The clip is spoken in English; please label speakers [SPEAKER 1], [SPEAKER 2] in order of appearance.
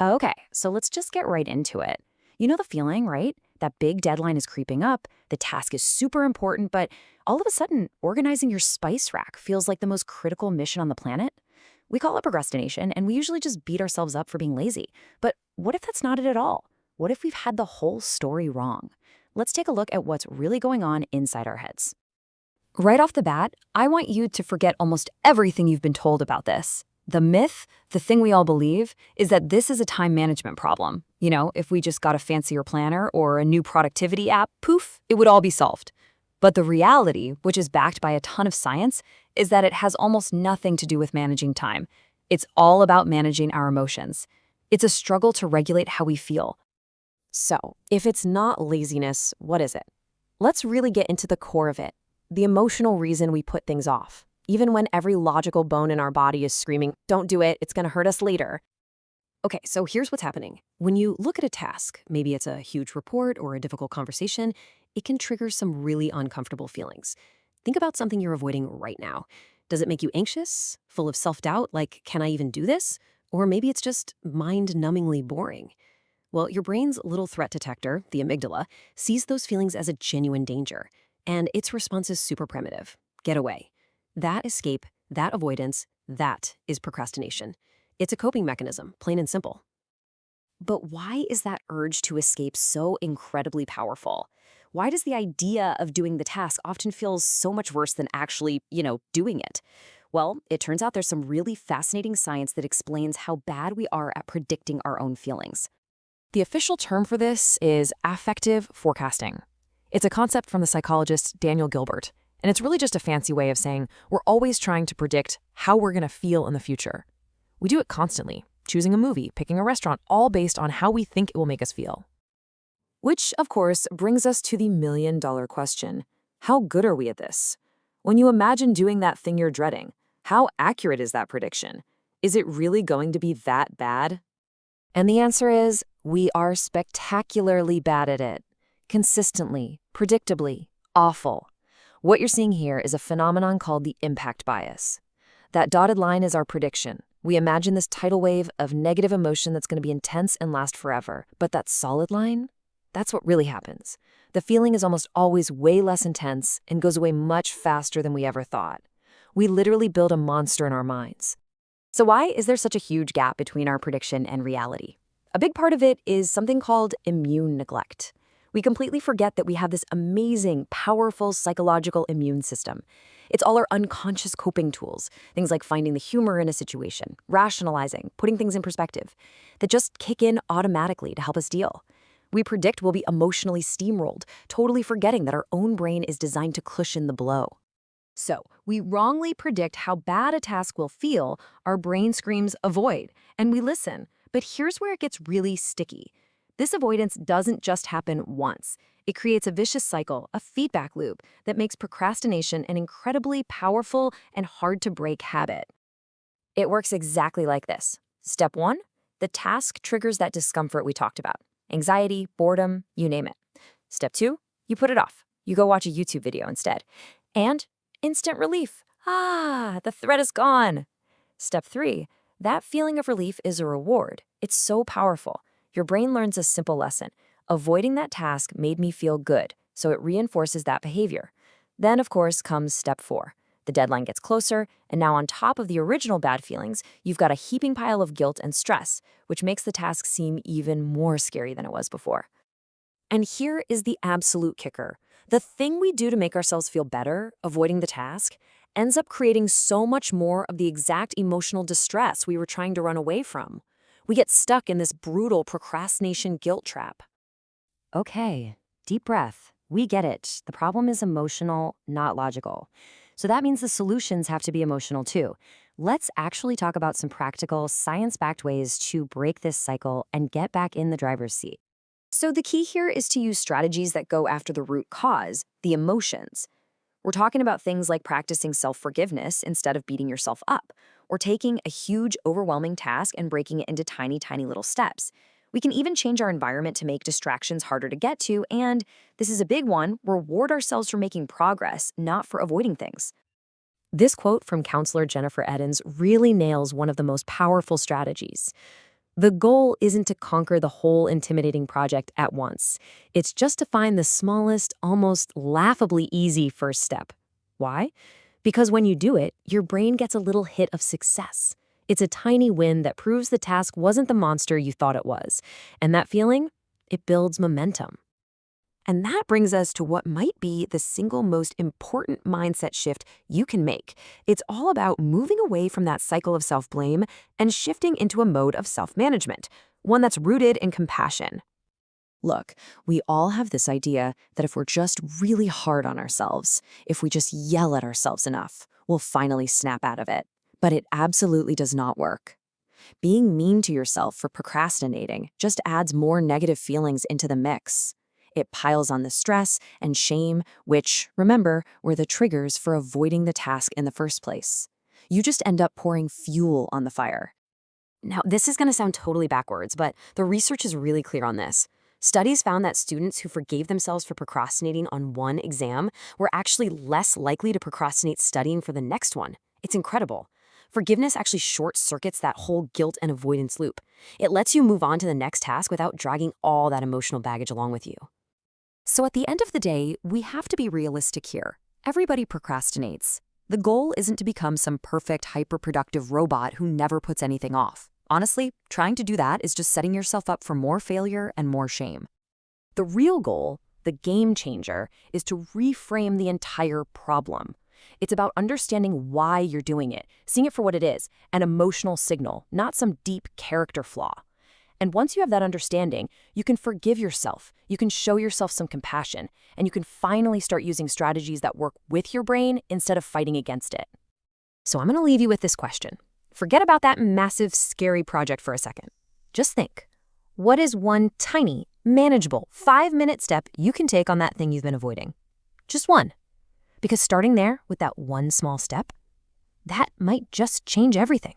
[SPEAKER 1] Okay, so let's just get right into it. You know the feeling, right? That big deadline is creeping up, the task is super important, but all of a sudden, organizing your spice rack feels like the most critical mission on the planet? We call it procrastination, and we usually just beat ourselves up for being lazy. But what if that's not it at all? What if we've had the whole story wrong? Let's take a look at what's really going on inside our heads. Right off the bat, I want you to forget almost everything you've been told about this. The myth, the thing we all believe, is that this is a time management problem. You know, if we just got a fancier planner or a new productivity app, poof, it would all be solved. But the reality, which is backed by a ton of science, is that it has almost nothing to do with managing time. It's all about managing our emotions. It's a struggle to regulate how we feel. So, if it's not laziness, what is it? Let's really get into the core of it, the emotional reason we put things off. Even when every logical bone in our body is screaming, don't do it, it's going to hurt us later. Okay, so here's what's happening. When you look at a task, maybe it's a huge report or a difficult conversation, it can trigger some really uncomfortable feelings. Think about something you're avoiding right now. Does it make you anxious, full of self-doubt, like, can I even do this? Or maybe it's just mind-numbingly boring. Well, your brain's little threat detector, the amygdala, sees those feelings as a genuine danger, and its response is super primitive. Get away. That escape, that avoidance, that is procrastination. It's a coping mechanism, plain and simple. But why is that urge to escape so incredibly powerful? Why does the idea of doing the task often feel so much worse than actually, doing it? Well, it turns out there's some really fascinating science that explains how bad we are at predicting our own feelings. The official term for this is affective forecasting. It's a concept from the psychologist Daniel Gilbert, and it's really just a fancy way of saying we're always trying to predict how we're going to feel in the future. We do it constantly, choosing a movie, picking a restaurant, all based on how we think it will make us feel. Which, of course, brings us to the million-dollar question. How good are we at this? When you imagine doing that thing you're dreading, how accurate is that prediction? Is it really going to be that bad? And the answer is, we are spectacularly bad at it. Consistently, predictably, awful. What you're seeing here is a phenomenon called the impact bias. That dotted line is our prediction. We imagine this tidal wave of negative emotion that's going to be intense and last forever. But that solid line, that's what really happens. The feeling is almost always way less intense and goes away much faster than we ever thought. We literally build a monster in our minds. So why is there such a huge gap between our prediction and reality? A big part of it is something called immune neglect. We completely forget that we have this amazing, powerful psychological immune system. It's all our unconscious coping tools, things like finding the humor in a situation, rationalizing, putting things in perspective, that just kick in automatically to help us deal. We predict we'll be emotionally steamrolled, totally forgetting that our own brain is designed to cushion the blow. So, we wrongly predict how bad a task will feel, our brain screams avoid, and we listen. But here's where it gets really sticky. This avoidance doesn't just happen once. It creates a vicious cycle, a feedback loop, that makes procrastination an incredibly powerful and hard-to-break habit. It works exactly like this. Step 1, the task triggers that discomfort we talked about. Anxiety, boredom, you name it. Step 2, you put it off. You go watch a YouTube video instead. And instant relief. The threat is gone. Step 3, that feeling of relief is a reward. It's so powerful. Your brain learns a simple lesson. Avoiding that task made me feel good, so it reinforces that behavior. Then, of course, comes step 4. The deadline gets closer, and now on top of the original bad feelings, you've got a heaping pile of guilt and stress, which makes the task seem even more scary than it was before. And here is the absolute kicker. The thing we do to make ourselves feel better, avoiding the task, ends up creating so much more of the exact emotional distress we were trying to run away from. We get stuck in this brutal procrastination guilt trap. Okay, deep breath. We get it. The problem is emotional, not logical. So that means the solutions have to be emotional too. Let's actually talk about some practical, science-backed ways to break this cycle and get back in the driver's seat. So the key here is to use strategies that go after the root cause, the emotions. We're talking about things like practicing self-forgiveness instead of beating yourself up, or taking a huge, overwhelming task and breaking it into tiny, tiny little steps. We can even change our environment to make distractions harder to get to, and, this is a big one, reward ourselves for making progress, not for avoiding things. This quote from counselor Jennifer Eddins really nails one of the most powerful strategies.
[SPEAKER 2] The goal isn't to conquer the whole intimidating project at once. It's just to find the smallest, almost laughably easy first step. Why? Because when you do it, your brain gets a little hit of success. It's a tiny win that proves the task wasn't the monster you thought it was. And that feeling, it builds momentum.
[SPEAKER 1] And that brings us to what might be the single most important mindset shift you can make. It's all about moving away from that cycle of self-blame and shifting into a mode of self-management, one that's rooted in compassion. Look, we all have this idea that if we're just really hard on ourselves, if we just yell at ourselves enough, we'll finally snap out of it. But it absolutely does not work. Being mean to yourself for procrastinating just adds more negative feelings into the mix. It piles on the stress and shame, which, remember, were the triggers for avoiding the task in the first place. You just end up pouring fuel on the fire. Now, this is going to sound totally backwards, but the research is really clear on this. Studies found that students who forgave themselves for procrastinating on one exam were actually less likely to procrastinate studying for the next one. It's incredible. Forgiveness actually short-circuits that whole guilt and avoidance loop. It lets you move on to the next task without dragging all that emotional baggage along with you. So at the end of the day, we have to be realistic here. Everybody procrastinates. The goal isn't to become some perfect, hyper-productive robot who never puts anything off. Honestly, trying to do that is just setting yourself up for more failure and more shame. The real goal, the game changer, is to reframe the entire problem. It's about understanding why you're doing it, seeing it for what it is, an emotional signal, not some deep character flaw. And once you have that understanding, you can forgive yourself, you can show yourself some compassion, and you can finally start using strategies that work with your brain instead of fighting against it. So I'm going to leave you with this question. Forget about that massive, scary project for a second. Just think, what is one tiny, manageable, 5-minute step you can take on that thing you've been avoiding? Just one. Because starting there with that one small step, that might just change everything.